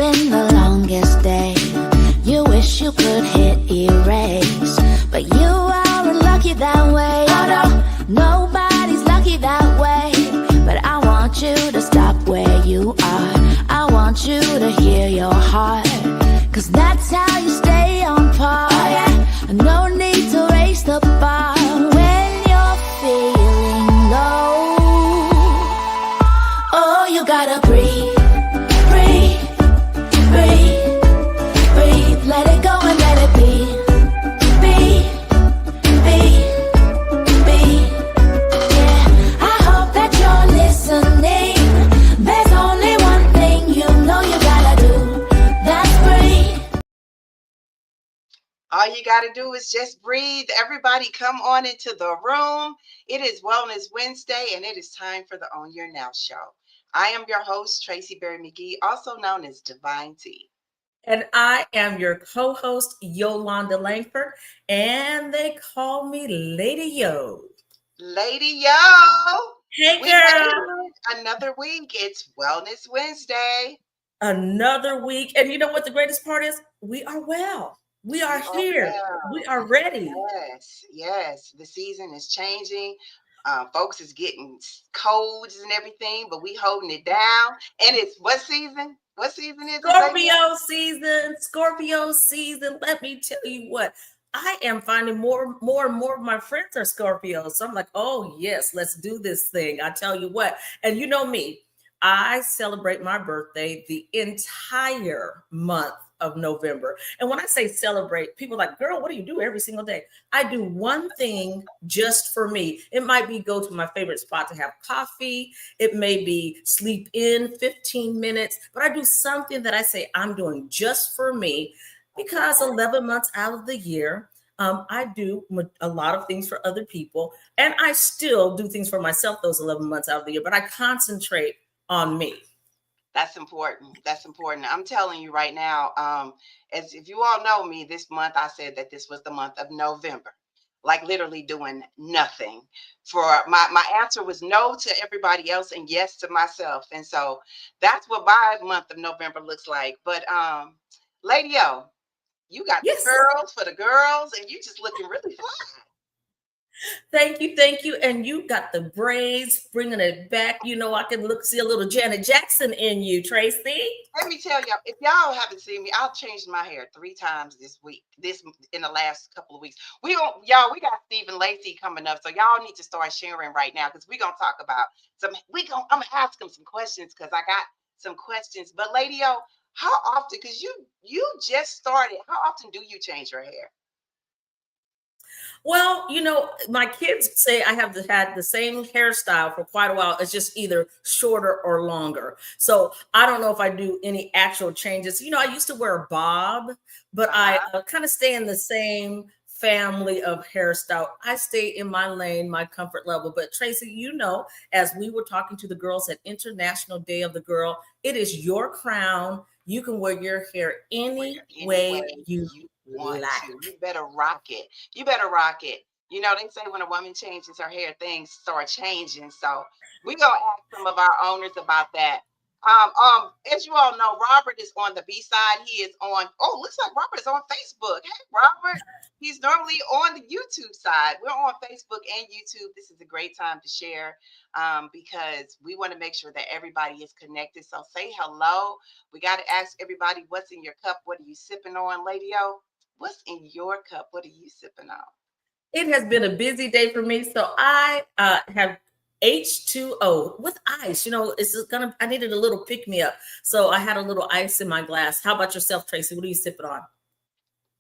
been the longest day. You wish you could hit erase, but you aren't lucky that way. Oh no, nobody's lucky that way. But I want you to stop where you are. I want you to hear your heart, 'cause that's how you stay on par. Oh yeah, no need to raise the bar when you're feeling low. Oh, you gotta breathe, breathe, breathe, breathe. Let it go and let it be, be, be. Yeah, I hope that you're listening. There's only one thing you know you gotta do. That's breathe. All you got to do is just breathe. Everybody come on into the room. It is Wellness Wednesday, and it is time for the On Your Now show. I am your host, Tracy Berry McGee, also known as Divine T. And I am your co-host, Yolanda Langford, and they call me Lady Yo. Lady Yo, Hey, we made girl. it another week. It's Wellness Wednesday. Another week. And you know what the greatest part is? We are well. We are Oh, here. We well. are ready. Yes, yes. The season is changing. Folks is getting colds and everything, but we holding it down. And it's what season? What season is it, lady? Scorpio season. Scorpio season. Let me tell you what. I am finding more and more of my friends are Scorpios. So I'm like, oh yes, let's do this thing. I tell you what. And you know me, I celebrate my birthday the entire month of November. And when I say celebrate, people are like, girl, what do you do every single day? I do one thing just for me. It might be go to my favorite spot to have coffee. It may be sleep in 15 minutes, but I do something that I say I'm doing just for me, because 11 months out of the year, I do a lot of things for other people, and I still do things for myself those 11 months out of the year, but I concentrate on me. That's important. That's important. I'm telling you right now, as if you all know me, this month I said that this was the month of November, like literally doing nothing. For my answer was no to everybody else and yes to myself. And so that's what my month of November looks like. But Lady O, you got the Yes. curls for the girls, and you just looking really fly. Thank you, thank you. And you got the braids, bringing it back. You know, I can see a little Janet Jackson in you, Tracy. Let me tell y'all, if y'all haven't seen me, I've changed my hair 3 times this week, this in the last couple of weeks. We don't, y'all, we got Stephen Lacey coming up, so y'all need to start sharing right now, because we're gonna talk about I'm gonna ask him some questions, because I got some questions. But Lady O, how often, because you just started, how often do you change your hair? Well, you know, my kids say I have had the same hairstyle for quite a while. It's just either shorter or longer. So I don't know if I do any actual changes. You know, I used to wear a bob, but I kind of stay in the same family of hairstyle. I stay in my lane, my comfort level. But Tracy, you know, as we were talking to the girls at International Day of the Girl, it is your crown. You can wear your hair any way you want like. to. You better rock it. You better rock it. You know, they say when a woman changes her hair, things start changing. So we're gonna ask some of our owners about that. As you all know, Robert is on the B side. He is on, oh, looks like Robert's on Facebook. Hey, Robert. He's normally on the YouTube side. We're on Facebook and YouTube. This is a great time to share, because we want to make sure that everybody is connected. So say hello. We got to ask everybody, what's in your cup? What are you sipping on, Lady O? What's in your cup? What are you sipping on? It has been a busy day for me, so I have H2O with ice. You know, I needed a little pick me up, so I had a little ice in my glass. How about yourself, Tracy? What are you sipping on?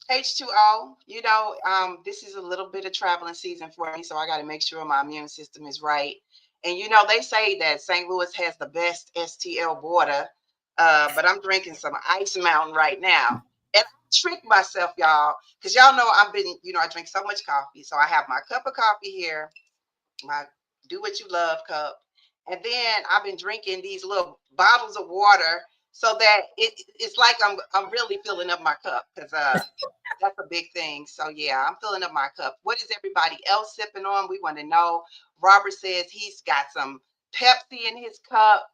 H2O. You know, this is a little bit of traveling season for me, so I got to make sure my immune system is right. And you know, they say that St. Louis has the best STL water, but I'm drinking some Ice Mountain right now. And I trick myself, y'all, because y'all know I drink so much coffee. So I have my cup of coffee here, my do what you love cup. And then I've been drinking these little bottles of water, so that it's like I'm really filling up my cup, because that's a big thing. So yeah, I'm filling up my cup. What is everybody else sipping on? We want to know. Robert says he's got some Pepsi in his cup.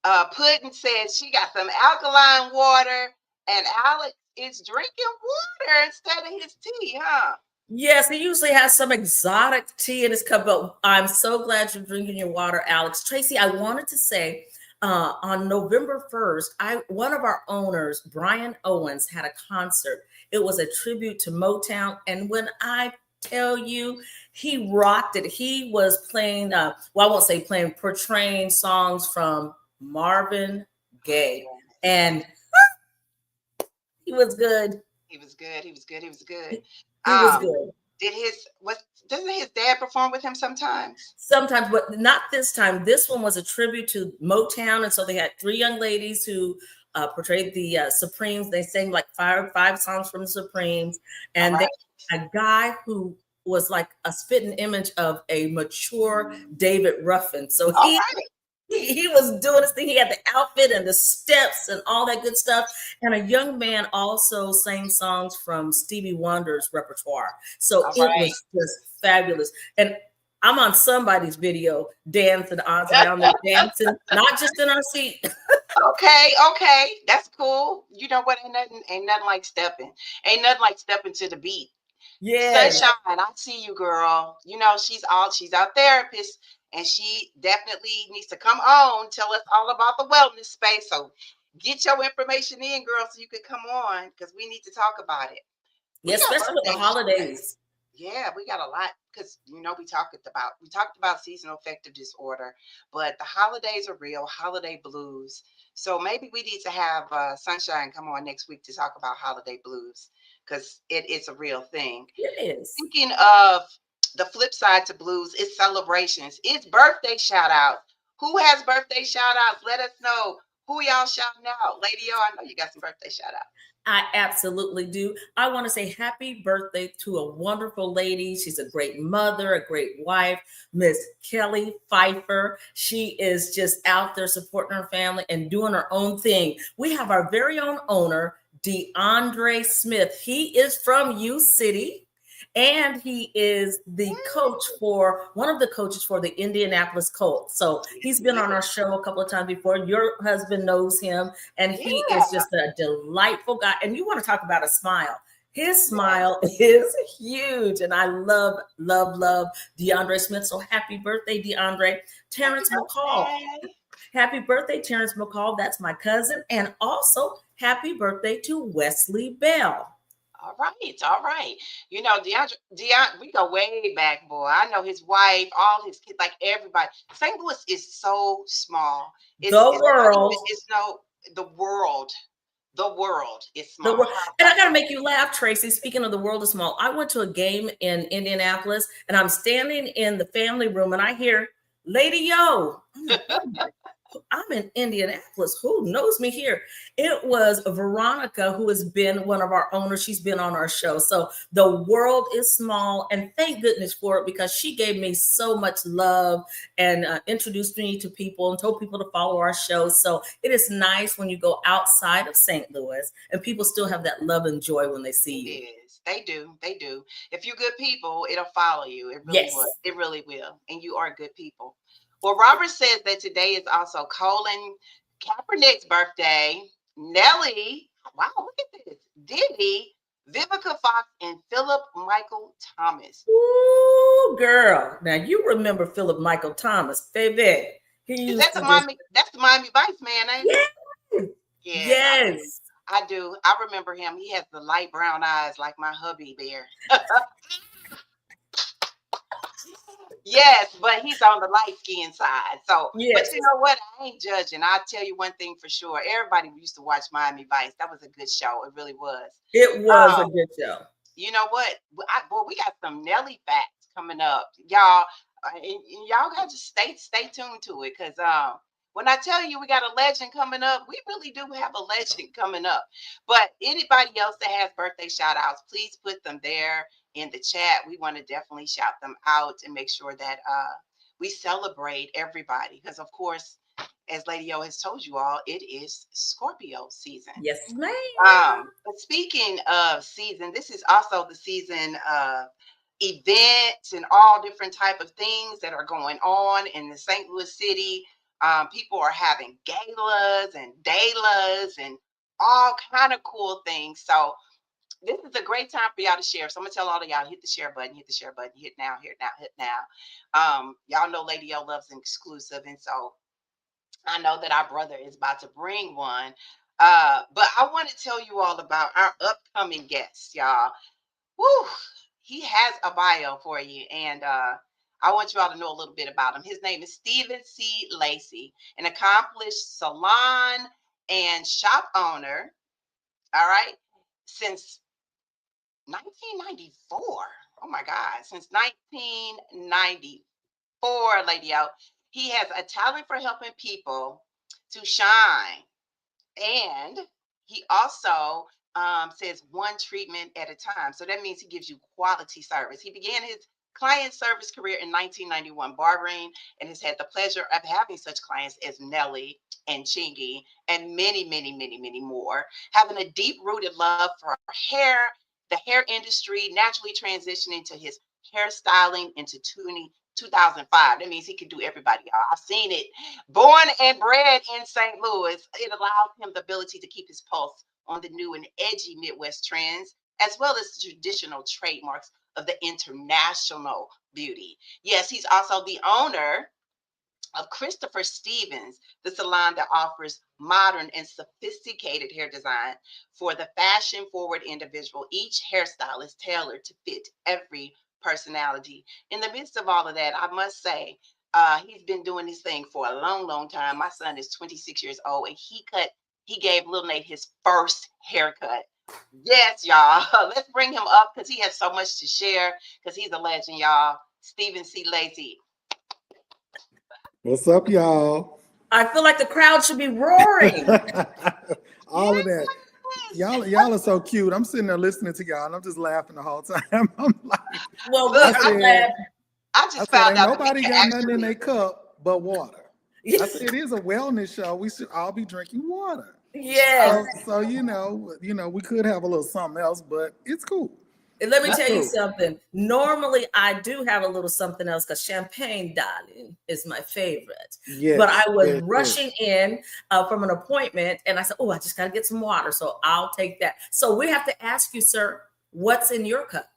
Puddin says she got some alkaline water, and Alex is drinking water instead of his tea, huh? Yes, he usually has some exotic tea in his cup, but I'm so glad you're drinking your water, Alex. Tracy, I wanted to say on November 1st, one of our owners, Brian Owens, had a concert. It was a tribute to Motown. And when I tell you, he rocked it. He was playing, well, I won't say playing, portraying songs from Marvin Gaye. And he was good. He was good. He was good. He was good. He was good. Doesn't his dad perform with him sometimes? Sometimes, but not this time. This one was a tribute to Motown, and so they had three young ladies who portrayed the Supremes. They sang like five songs from the Supremes, and Right. they had a guy who was like a spitting image of a mature David Ruffin. So he was doing his thing. He had the outfit and the steps and all that good stuff. And a young man also sang songs from Stevie Wonder's repertoire. So it was just fabulous. And I'm on somebody's video dancing around there, dancing, not just in our seat. Okay, that's cool. You know what? Ain't nothing like stepping. Ain't nothing like stepping to the beat. Yeah. Sunshine, I see you, girl. You know, she's our therapist, and she definitely needs to come on, tell us all about the wellness space. So get your information in, girl, so you can come on, because we need to talk about it. Yeah, especially with the holidays. Yeah, we got a lot, because we talked about seasonal affective disorder, but the holidays are real, holiday blues. So maybe we need to have Sunshine come on next week to talk about holiday blues, because it's a real thing. It is. Speaking of the flip side to blues, it's celebrations. It's birthday shout outs. Who has birthday shout outs? Let us know. Who y'all shouting out? Lady O, I know you got some birthday shout outs. I absolutely do. I want to say happy birthday to a wonderful lady. She's a great mother, a great wife, Miss Kelly Pfeiffer. She is just out there supporting her family and doing her own thing. We have our very own owner, DeAndre Smith. He is from U City. And he is the one of the coaches for the Indianapolis Colts. So he's been on our show a couple of times before. Your husband knows him, and he is just a delightful guy. And you want to talk about a smile. His smile is huge. And I love DeAndre Smith. So happy birthday, DeAndre. Terrence McCall. Happy birthday, Terrence McCall. That's my cousin. And also happy birthday to Wesley Bell. All right. DeAndre, we go way back, boy. I know his wife, all his kids, like everybody. St. Louis is so small. The world is small. And I got to make you laugh, Tracy. Speaking of the world is small, I went to a game in Indianapolis, and I'm standing in the family room, and I hear, Lady Yo. I'm in Indianapolis. Who knows me here? It was Veronica, who has been one of our owners. She's been on our show. So the world is small, and thank goodness for it, because she gave me so much love and introduced me to people and told people to follow our show. So it is nice when you go outside of St. Louis and people still have that love and joy when they see you. It is. They do. If you're good people, it'll follow you. It really will. It really will. And you are good people. Well, Robert says that today is also Colin Kaepernick's birthday. Nelly, wow, look at this. Diddy, Vivica Fox, and Philip Michael Thomas. Ooh, girl. Now you remember Philip Michael Thomas, baby. That's the Miami Vice man, ain't it? Yes. I do. I remember him. He has the light brown eyes like my hubby bear. Yes, but he's on the light skin side. So, But you know what? I ain't judging. I'll tell you one thing for sure. Everybody used to watch Miami Vice. That was a good show. It really was. It was a good show. You know what? We got some Nelly facts coming up, y'all. And y'all got to stay tuned to it, because when I tell you we got a legend coming up, we really do have a legend coming up. But anybody else that has birthday shout outs, please put them there in the chat. We want to definitely shout them out and make sure that we celebrate everybody, because of course, as Lady O has told you all, it is Scorpio season. Yes, ma'am. But speaking of season, this is also the season of events and all different type of things that are going on in the St. Louis city. People are having galas and dalas and all kind of cool things. So this is a great time for y'all to share. So I'm gonna tell all of y'all, hit the share button, hit the share button, hit now, hit now, hit now. Y'all know Lady O loves an exclusive, and so I know that our brother is about to bring one. But I want to tell you all about our upcoming guest, y'all. Woo! He has a bio for you, and I want you all to know a little bit about him. His name is Stephen C. Lacey, an accomplished salon and shop owner. All right, since 1994. Oh my God, since 1994, Lady O, he has a talent for helping people to shine. And he also says one treatment at a time. So that means he gives you quality service. He began his client service career in 1991 barbering and has had the pleasure of having such clients as Nelly and Chingy and many, many, many, many more. Having a deep rooted love for hair, the hair industry, naturally transitioning to his hairstyling into 2005. That means he can do everybody, y'all. I've seen it. Born and bred in St. Louis, it allows him the ability to keep his pulse on the new and edgy Midwest trends, as well as the traditional trademarks of the international beauty. Yes, he's also the owner of Christopher Stevens, the salon that offers modern and sophisticated hair design for the fashion forward individual. Each hairstyle is tailored to fit every personality. In the midst of all of that, I must say, he's been doing this thing for a long, long time. My son is 26 years old, and he gave Lil Nate his first haircut. Yes, y'all. Let's bring him up because he has so much to share because he's a legend, y'all. Stephen C. Lacey. What's up, y'all? I feel like the crowd should be roaring. All of that. Y'all are so cute. I'm sitting there listening to y'all, and I'm just laughing the whole time. I'm like, Well, Look, I'm glad. I just found out nobody that got nothing in their cup but water. I said it is a wellness show. We should all be drinking water. Yes. So you know, we could have a little something else, but it's cool. And let me That's tell you cool. something. Normally, I do have a little something else because champagne, darling, is my favorite. Yes, but I was yes, rushing in from an appointment, and I said, "Oh, I just got to get some water." So I'll take that. So we have to ask you, sir, what's in your cup?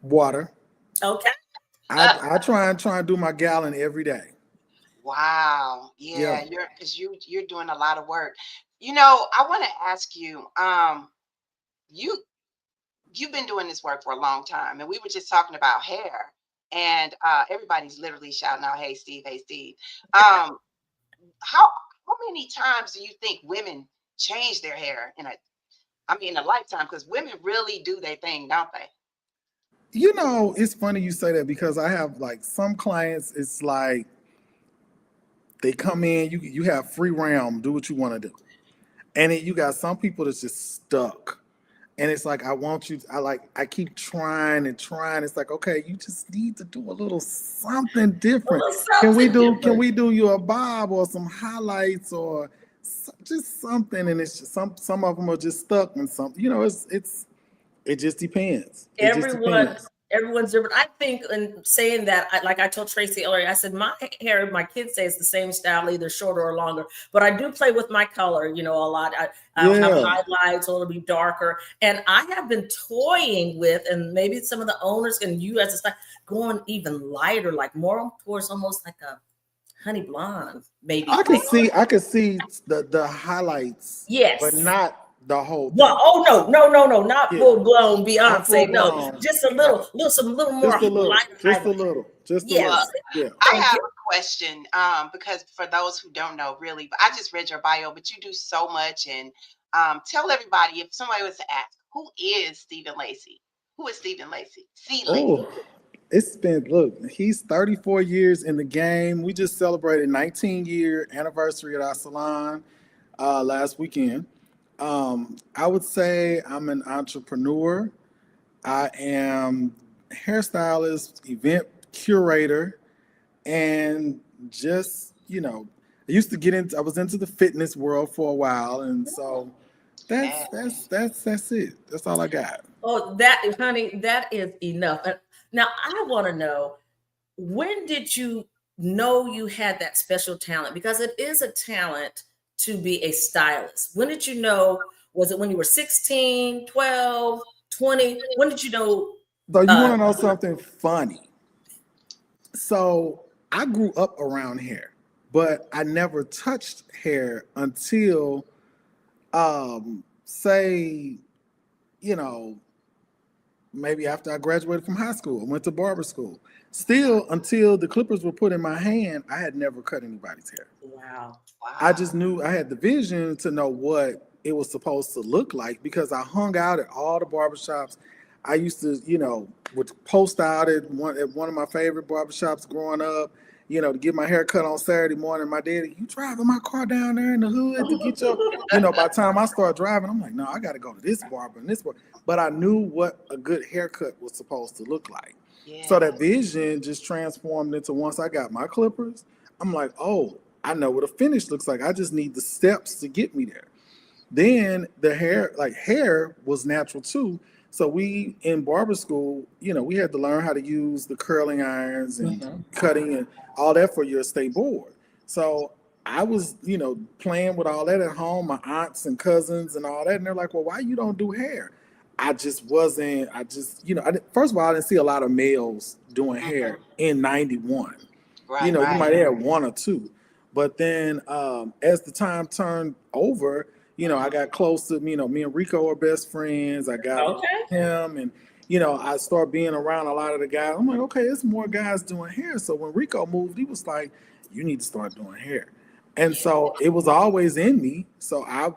Water. Okay. I try and do my gallon every day. Wow. Yeah, Yeah. you're doing a lot of work. You know, I want to ask you, you you've been doing this work for a long time, and we were just talking about hair, and everybody's literally shouting out, "Hey Steve, hey Steve." Um, how many times do you think women change their hair in a lifetime? Because women really do their thing, don't they? You know, it's funny you say that because I have like some clients, it's like they come in, you have free realm, do what you want to do. And then you got some people that's just stuck. And it's like, I keep trying and trying. It's like, okay, you just need to do a little something different. Can we do you a bob or some highlights or just something? And it's just some of them are just stuck and some, it just depends. Everyone's different. I think in saying that, like I told Tracy earlier, I said my hair, my kids say it's the same style, either shorter or longer. But I do play with my color, a lot. I'll have highlights, or it'll be darker. And I have been toying with, and maybe some of the owners and you as a style, going even lighter, like more towards almost like a honey blonde, maybe. I could see the highlights, yes, but not the whole thing. Well, oh no, not full blown Beyonce. No, just a little more. Just a little. Yes. Yeah. I have a question because for those who don't know, really, but I just read your bio, but you do so much. And tell everybody, if somebody was to ask, who is Stephen Lacey? Who is Stephen Lacey? He's 34 years in the game. We just celebrated 19-year anniversary at our salon last weekend. I would say I'm an entrepreneur. I am hairstylist, event curator, and just, I was into the fitness world for a while. And so that's it. That's all I got. Oh, honey, that is enough. Now I want to know, when did you know you had that special talent? Because it is a talent to be a stylist. When did you know? Was it when you were 16, 12, 20? When did you know? So you want to know something funny? So I grew up around hair, but I never touched hair until, say, you know, maybe after I graduated from high school, I went to barber school. Still, until the clippers were put in my hand, I had never cut anybody's hair. Wow. I just knew I had the vision to know what it was supposed to look like because I hung out at all the barbershops. I used to, would post out at one of my favorite barbershops growing up, to get my hair cut on Saturday morning. My daddy, you driving my car down there in the hood to get your, by the time I start driving, I'm like, no, I got to go to this barber and this barber. But I knew what a good haircut was supposed to look like. Yeah. So that vision just transformed into once I got my clippers, I'm like, oh, I know what a finish looks like. I just need the steps to get me there. Then the hair was natural too. So we in barber school, we had to learn how to use the curling irons and cutting and all that for your estate board. So I was, playing with all that at home, my aunts and cousins and all that. And they're like, well, why you don't do hair? First of all, I didn't see a lot of males doing hair in 91. Right, you might have one or two. But then as the time turned over, I got close to, me and Rico are best friends. I got him and, I started being around a lot of the guys. I'm like, okay, there's more guys doing hair. So when Rico moved, he was like, you need to start doing hair. And so it was always in me. So I,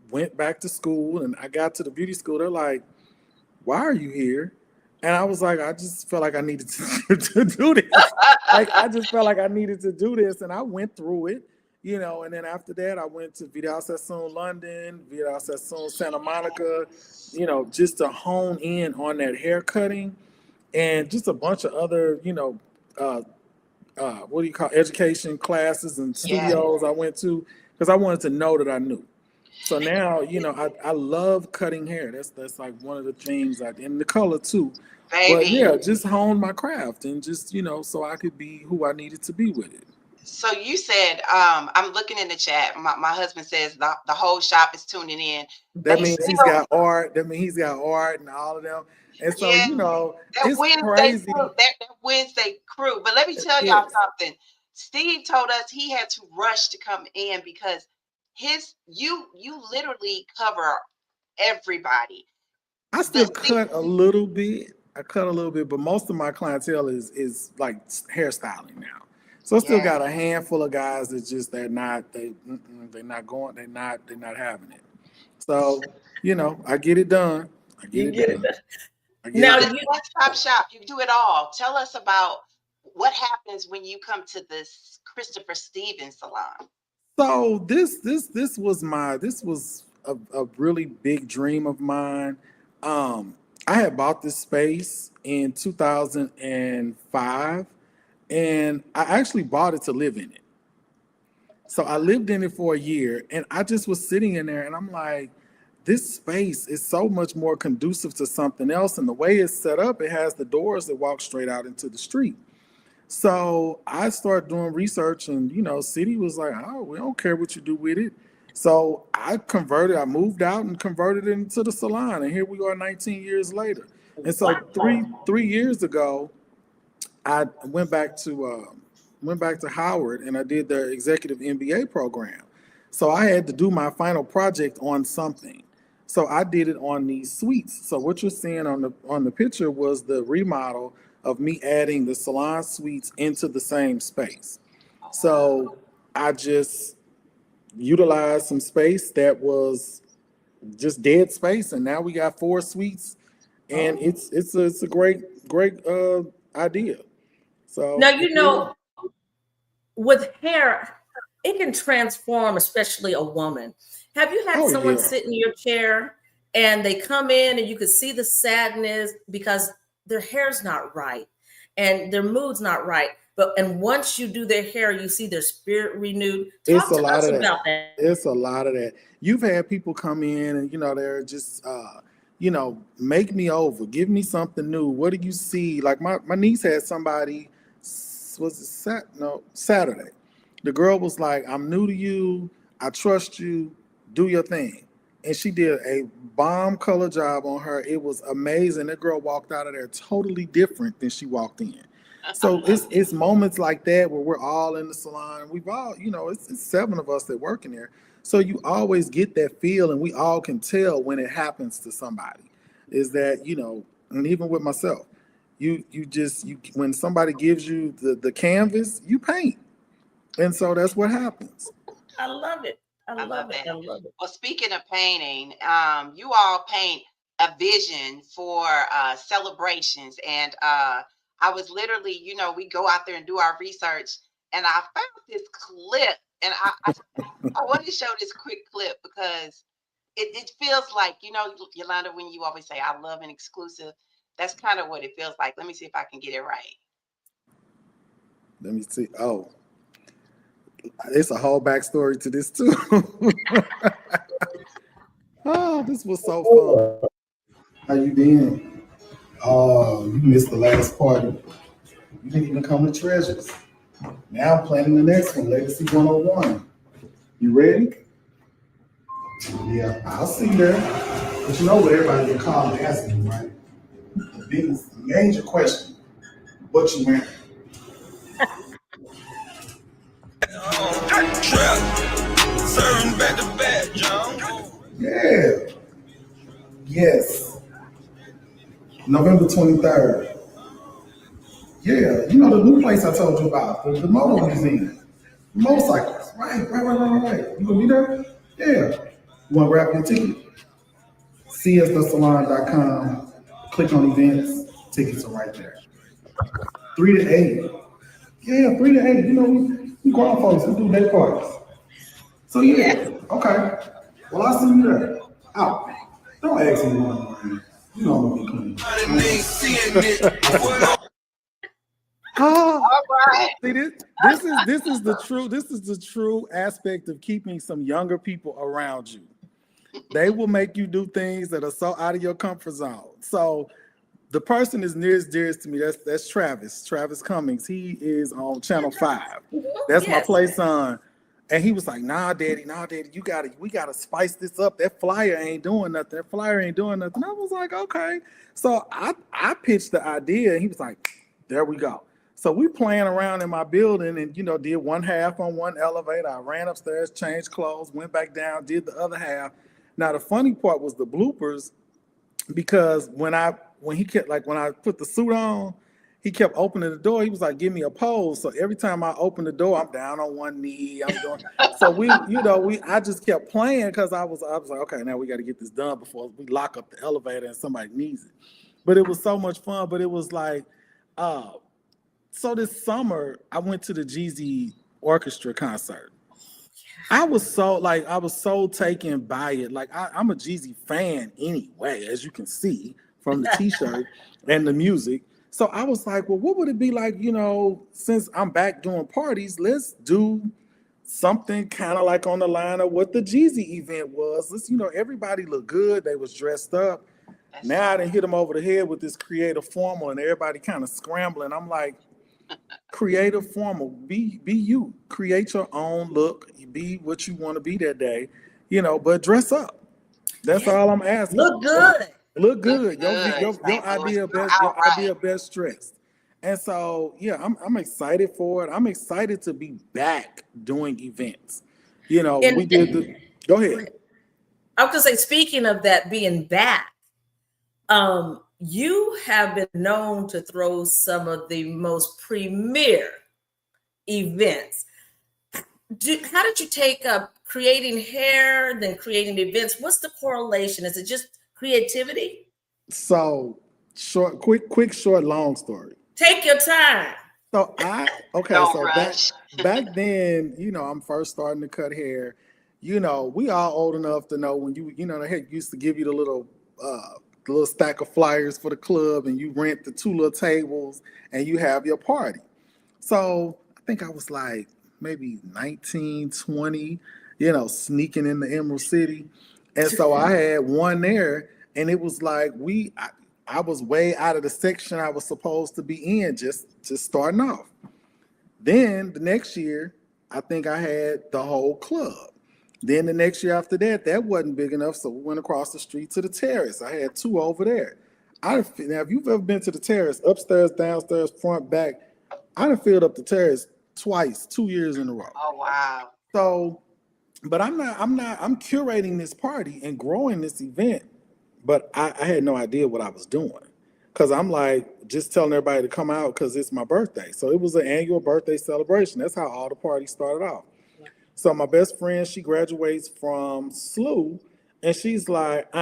went back to school and I got to the beauty school. They're like, why are you here? And I was like, I just felt like I needed to do this. I just felt like I needed to do this. And I went through it, and then after that, I went to Vidal Sassoon London, Vidal Sassoon Santa Monica, just to hone in on that hair cutting and just a bunch of other, education classes and studios I went to because I wanted to know that I knew. So now, I love cutting hair. That's like one of the things and the color too. Baby. But yeah, just hone my craft and just, so I could be who I needed to be with it. So you said, I'm looking in the chat. My husband says the whole shop is tuning in. That means he's got art. That means he's got art and all of them. And so, that it's Wednesday crazy. Crew, that Wednesday crew. But let me tell y'all something. Steve told us he had to rush to come in because you literally cover everybody. I still cut a little bit. But most of my clientele is like hairstyling now. So I still got a handful of guys that just they're not having it. So I get it done. Now you one-stop shop. You do it all. Tell us about what happens when you come to this Christopher Stevens salon. So this was a really big dream of mine. I had bought this space in 2005, and I actually bought it to live in it. So I lived in it for a year, and I just was sitting in there, and I'm like, this space is so much more conducive to something else, and the way it's set up, it has the doors that walk straight out into the street. So I started doing research and, city was like, oh, we don't care what you do with it. So I moved out and converted it into the salon. And here we are 19 years later. And so three years ago, I went back to Howard and I did the executive MBA program. So I had to do my final project on something. So I did it on these suites. So what you're seeing on the picture was the remodel of me adding the salon suites into the same space. So I just utilized some space that was just dead space, and now we got 4 suites, and it's a great idea. So now with hair, it can transform, especially a woman. Have you had someone sit in your chair and they come in and you could see the sadness because their hair's not right and their mood's not right. And once you do their hair, you see their spirit renewed. Talk to us about that. It's a lot of that. You've had people come in and, they're just, make me over. Give me something new. What do you see? Like my niece had somebody Saturday. The girl was like, I'm new to you. I trust you. Do your thing. And she did a bomb color job on her. It was amazing. That girl walked out of there totally different than she walked in. So it's moments like that where we're all in the salon. We've all, it's 7 of us that work in there. So you always get that feel, and we all can tell when it happens to somebody. Is that, and even with myself, you when somebody gives you the canvas, you paint. And so that's what happens. I love it. I love it. that. I love it. Well, speaking of painting, you all paint a vision for celebrations. And I was literally, we go out there and do our research, and I found this clip, and I want to show this quick clip because it feels like, Yolanda, when you always say, I love an exclusive, that's kind of what it feels like. Let me see if I can get it right. Let me see. Oh, it's a whole backstory to this too. Oh, this was so fun. How you been? Oh, you missed the last party. You didn't even come to Treasures. Now I'm planning the next one, Legacy 101. You ready? Yeah, I'll see you there. But you know what everybody get called and asking, right? The biggest, major question: what you wearing? Serving back to back, John. Yeah. Yes. November 23rd. Yeah, the new place I told you about, the motor museum. Motorcycles. Right. You gonna be there? Yeah. You wanna grab your ticket? csthesalon.com. Click on events. Tickets are right there. 3 to 8. Yeah, 3 to 8. We grown folks, we do day parties. So yeah, okay. Well, I'll see you there. Out. Don't ask me one. I'm gonna be clean. All right. See, this is the true aspect of keeping some younger people around you. They will make you do things that are so out of your comfort zone. So the person is nearest dearest to me. That's Travis Cummings. He is on Channel 5. That's my play son. And he was like, nah, daddy, we gotta spice this up. That flyer ain't doing nothing. I was like, okay. So I pitched the idea, and he was like, there we go. So we playing around in my building, and did one half on one elevator. I ran upstairs, changed clothes, went back down, did the other half. Now the funny part was the bloopers, because when I put the suit on, he kept opening the door. He was like, give me a pose. So every time I open the door, I'm down on one knee. I'm doing so I just kept playing, because I was like, okay, now we got to get this done before we lock up the elevator and somebody needs it. But it was so much fun. But it was like, so this summer I went to the Jeezy orchestra concert. I was so taken by it. Like I'm a Jeezy fan anyway, as you can see from the t-shirt and the music. So I was like, well, what would it be like, since I'm back doing parties, let's do something kind of like on the line of what the Jeezy event was. Let's, everybody looked good. They was dressed up. Now I done hit them over the head with this creative formal, and everybody kind of scrambling. I'm like, creative formal, be you. Create your own look. Be what you want to be that day, but dress up. That's all I'm asking. Look good. Look good. Your idea best dressed. And so, yeah, I'm excited for it. I'm excited to be back doing events. We did go ahead. I was gonna say, speaking of that being back, you have been known to throw some of the most premier events. How did you take up creating hair, then creating events? What's the correlation? Is it just creativity? So quick, short, long story. Take your time. So rush. back then, I'm first starting to cut hair. We all old enough to know when they used to give you the little stack of flyers for the club, and you rent the 2 little tables and you have your party. So I think I was like maybe 19, 20, sneaking in the Emerald City. And so I had one there, and it was like I was way out of the section I was supposed to be in, just starting off. Then the next year, I think I had the whole club. Then the next year after that, that wasn't big enough, so we went across the street to the terrace. I had 2 over there. Now, if you've ever been to the terrace, upstairs, downstairs, front, back, I done filled up the terrace twice, 2 years in a row. Oh wow. So, but I'm curating this party and growing this event, but I had no idea what I was doing. Cause I'm like just telling everybody to come out because it's my birthday. So it was an annual birthday celebration. That's how all the parties started off. So my best friend, she graduates from SLU, and she's like,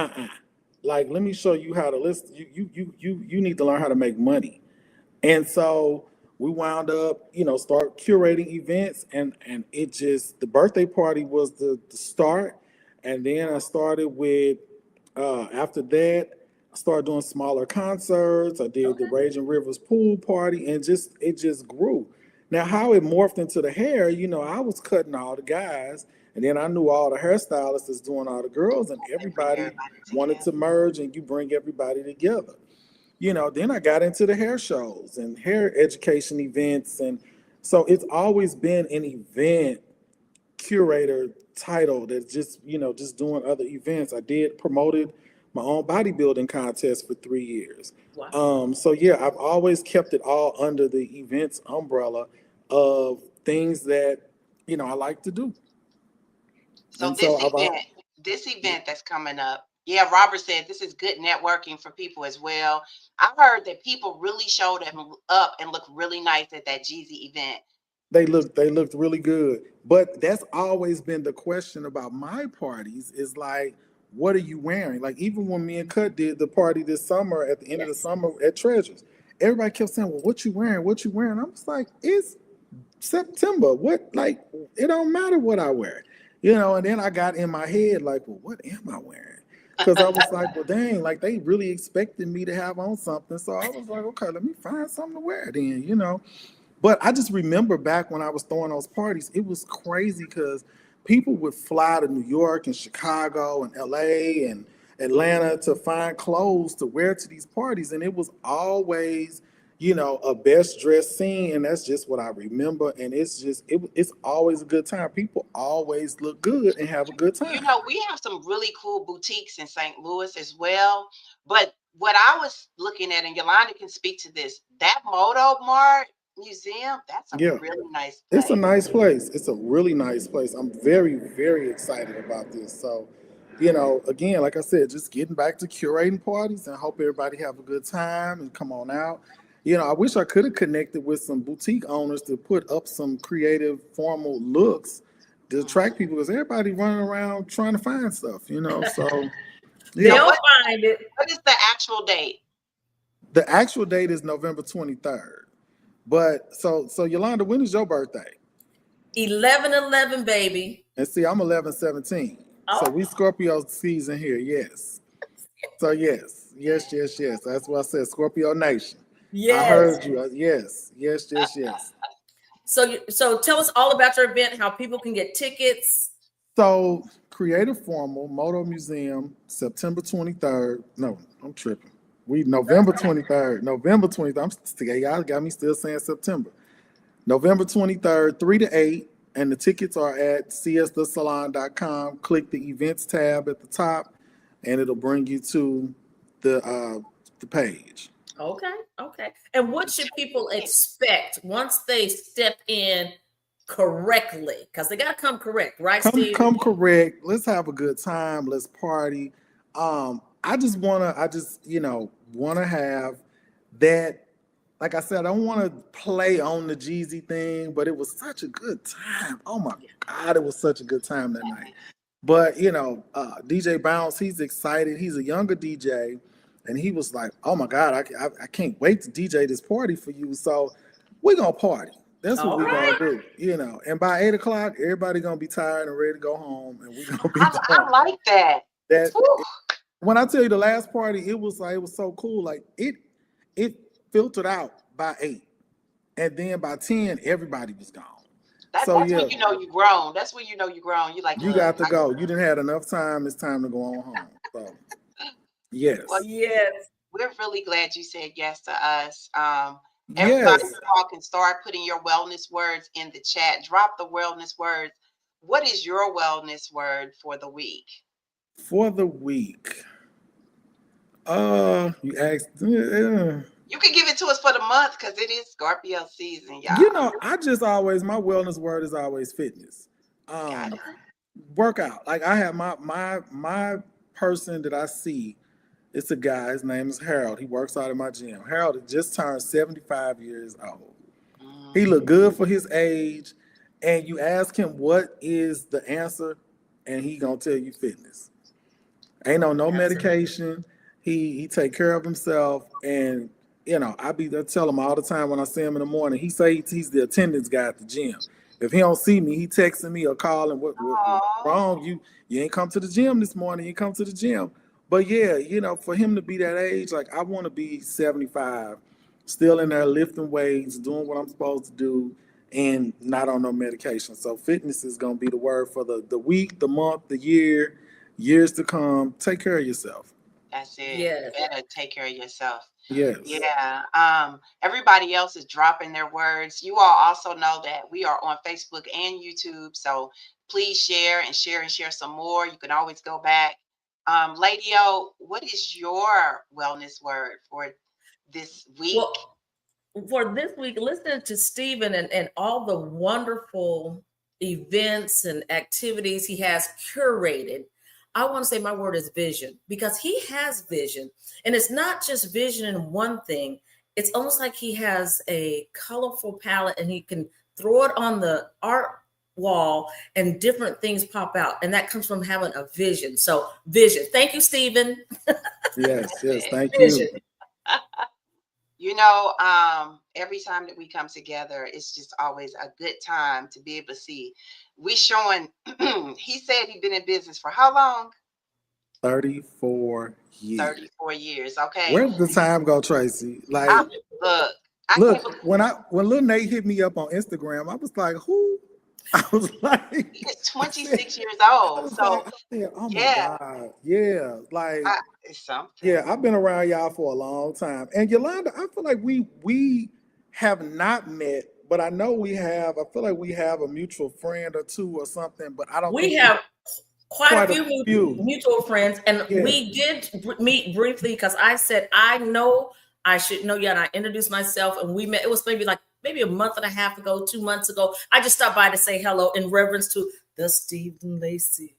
like, let me show you how to list. You need to learn how to make money. And so we wound up, start curating events, and it just, the birthday party was the start. And then I started with, after that, I started doing smaller concerts. I did the Raging Rivers pool party, and it just grew. Now, how it morphed into the hair, I was cutting all the guys, and then I knew all the hairstylists that's doing all the girls, and everybody wanted to merge, and you bring everybody together. Then I got into the hair shows and hair education events, and so it's always been an event curator title that's just doing other events. I promoted my own bodybuilding contest for 3 years. Wow. So yeah, I've always kept it all under the events umbrella of things that I like to do. So And this event that's coming up, yeah, Robert said this is good networking for people as well. I heard that people really showed up and looked really nice at that Jeezy event. They looked really good. But that's always been the question about my parties is like, what are you wearing? Like even when me and Cut did the party this summer at the end of the summer at Treasures, everybody kept saying, well, what you wearing? What you wearing? I was like, it's September. What, like, it don't matter what I wear. And then I got in my head like, well, what am I wearing? Because I was like, well, dang, like they really expected me to have on something. So I was like, okay, let me find something to wear then, But I just remember back when I was throwing those parties, it was crazy because people would fly to New York and Chicago and LA and Atlanta to find clothes to wear to these parties. And it was always, a best dressed scene. And that's just what I remember. And it's just, it's always a good time. People always look good and have a good time. We have some really cool boutiques in St. Louis as well. But what I was looking at, and Yolanda can speak to this, that Moto Mart Museum, that's a really nice place. It's a nice place. It's a really nice place. I'm very, very excited about this. So, again, like I said, just getting back to curating parties and hope everybody have a good time and come on out. I wish I could have connected with some boutique owners to put up some creative, formal looks to attract people because everybody running around trying to find stuff, So They'll find it. What is the actual date? The actual date is November 23rd. But so Yolanda, when is your birthday? 11/11, baby. And see, I'm 11/17. Oh. So we Scorpio season here, yes. So yes. That's what I said, Scorpio Nation. Yes. I heard you. Yes. So tell us all about your event, how people can get tickets. So Creative Formal, Moto Museum, September 23rd. No, I'm tripping. November 23rd. Y'all got me still saying September. November 23rd, 3 to 8. And the tickets are at csthesalon.com. Click the events tab at the top, and it'll bring you to the page. Okay. And what should people expect once they step in correctly? Because they got to come correct, right, Steve? Come correct. Let's have a good time. Let's party. I just wanna have that. Like I said, I don't want to play on the Jeezy thing, but it was such a good time. Oh my God, it was such a good time that night. But DJ Bounce, he's excited. He's a younger DJ, and he was like, "Oh my God, I can't wait to DJ this party for you." So we're gonna party. That's what we're gonna do. And by 8 o'clock, everybody gonna be tired and ready to go home, and we're gonna be. I like that. When I tell you the last party, it was so cool. Like it filtered out by 8, and then by 10, everybody was gone. That's when you know you've grown. That's when you know you've grown. You're like, you got to go. You didn't have enough time. It's time to go on home. So, yes. Well, yes. We're really glad you said yes to us. Everybody, Yes. you all can start putting your wellness words in the chat. Drop the wellness words. What is your wellness word for the week? For the week. You asked. You can give it to us for the month because it is Scorpio season, y'all. I just always, my wellness word is always fitness. Got Um, it. Workout. Like I have my person that I see. It's a guy. His name is Harold. He works out in my gym. Harold had just turned 75 years old. He Mm, looked good for his age. And you ask him what is the answer, and he gonna tell you fitness. Ain't on no That's it. medication. He take care of himself, and I tell him all the time when I see him in the morning. He say he's the attendance guy at the gym. If he don't see me, he texting me or calling. What aw, wrong? You ain't come to the gym this morning. You come to the gym. But yeah, for him to be that age, like I want to be 75, still in there lifting weights, doing what I'm supposed to do, and not on no medication. So fitness is gonna be the word for the week, the month, the year, years to come. Take care of yourself. that's it. You Yes. better take care of yourself. Yes. Yeah. Everybody else is dropping their words. You all also know that we are on Facebook and YouTube. So please share and share and share some more. You can always go back. Lady O, what is your wellness word for this week? Well, for this week, listening to Stephen and all the wonderful events and activities he has curated, I want to say my word is vision, because he has vision. And it's not just vision in one thing, it's almost like he has a colorful palette and he can throw it on the art wall and different things pop out. And that comes from having a vision. So, vision. Thank you, Stephen. Yes. Yes. Thank Vision. you. Every time that we come together, it's just always a good time to be able to see. We showing, he said he'd been in business for how long? 34 years. 34 years. Okay. Where did the time go, Tracy? I Like, look, I can't look, believe when Lil Nate hit me up on Instagram, I was like, who? I was he like, is I said, 26 years I old. was like, So I said, oh my yeah, God. Yeah. Like, it's something. yeah, I've been around y'all for a long time. And Yolanda, I feel like we have not met, but I know we have. I feel like we have a mutual friend or two or something, but I don't We think we have quite a quite a few few. mutual friends, and Yeah. we did meet briefly because I said I know I should know you, and I introduced myself, and we met. It was maybe a month and a half ago, 2 months ago. I just stopped by to say hello in reverence to the Stephen Lacey.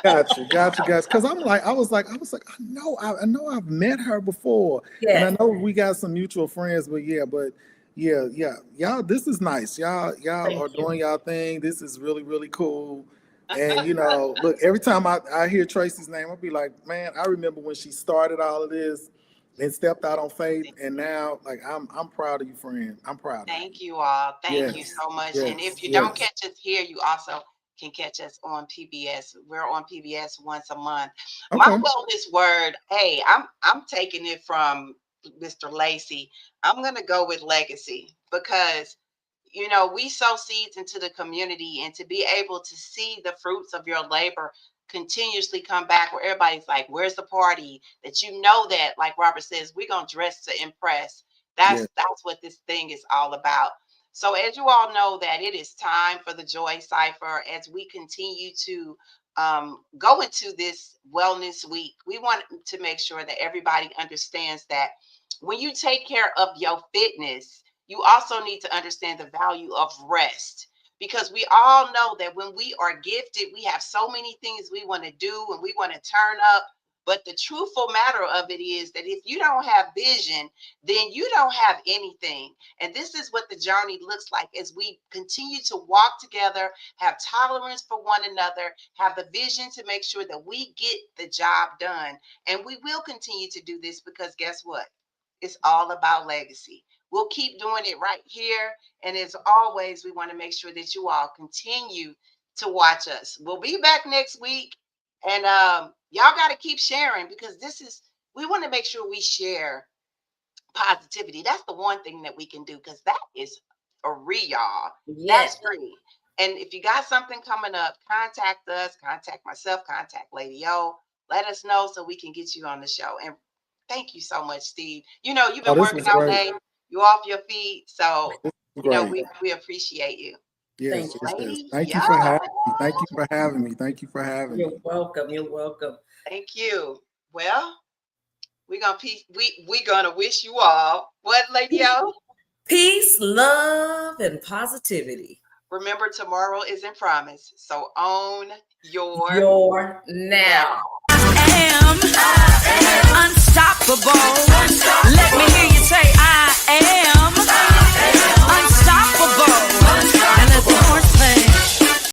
Gotcha. Because I know I've met her before, and I Yes, know we got some mutual friends. But yeah, y'all. This is nice. Y'all thank are you. doing y'all thing. This is really really cool. And look, every time I hear Tracy's name, I'll be like, man, I remember when she started all of this and stepped out on faith, and now like I'm proud of you, friend. I'm proud of you. Thank you all. Thank you Yes, so much. And if you don't yes. catch us here, you also can catch us on PBS. We're on PBS once a month. My Okay. wellness word, hey, I'm taking it from Mr. Lacey. I'm gonna go with legacy because we sow seeds into the community, and to be able to see the fruits of your labor continuously come back where everybody's like, where's the party? That that, like Robert says, we're gonna dress to impress. Yeah. That's what this thing is all about. So as you all know, that it is time for the Joy Cipher as we continue to go into this wellness week. We want to make sure that everybody understands that when you take care of your fitness, you also need to understand the value of rest, because we all know that when we are gifted, we have so many things we want to do and we want to turn up. But the truthful matter of it is that if you don't have vision, then you don't have anything. And this is what the journey looks like as we continue to walk together, have tolerance for one another, have the vision to make sure that we get the job done. And we will continue to do this because guess what? It's all about legacy. We'll keep doing it right here. And as always, we want to make sure that you all continue to watch us. We'll be back next week. And y'all got to keep sharing because we want to make sure we share positivity. That's the one thing that we can do because that is free, y'all. That's Yes, free. And if you got something coming up, contact us, contact myself, contact Lady O. Let us know so we can get you on the show. And thank you so much, Steve. You've Oh, been this working was all great. day. You off your feet. So, you know, Great. we appreciate you. Yes, Thank you. yes, yes. Lady, Thank you yeah. for having me. Thank you for having me. Thank you for having me. You're welcome. You're welcome. Thank you. Well, we're gonna wish you all what, Lady O? Peace, love, and positivity. Remember, tomorrow isn't promised. So own your Now. Am unstoppable. Let me hear you say I am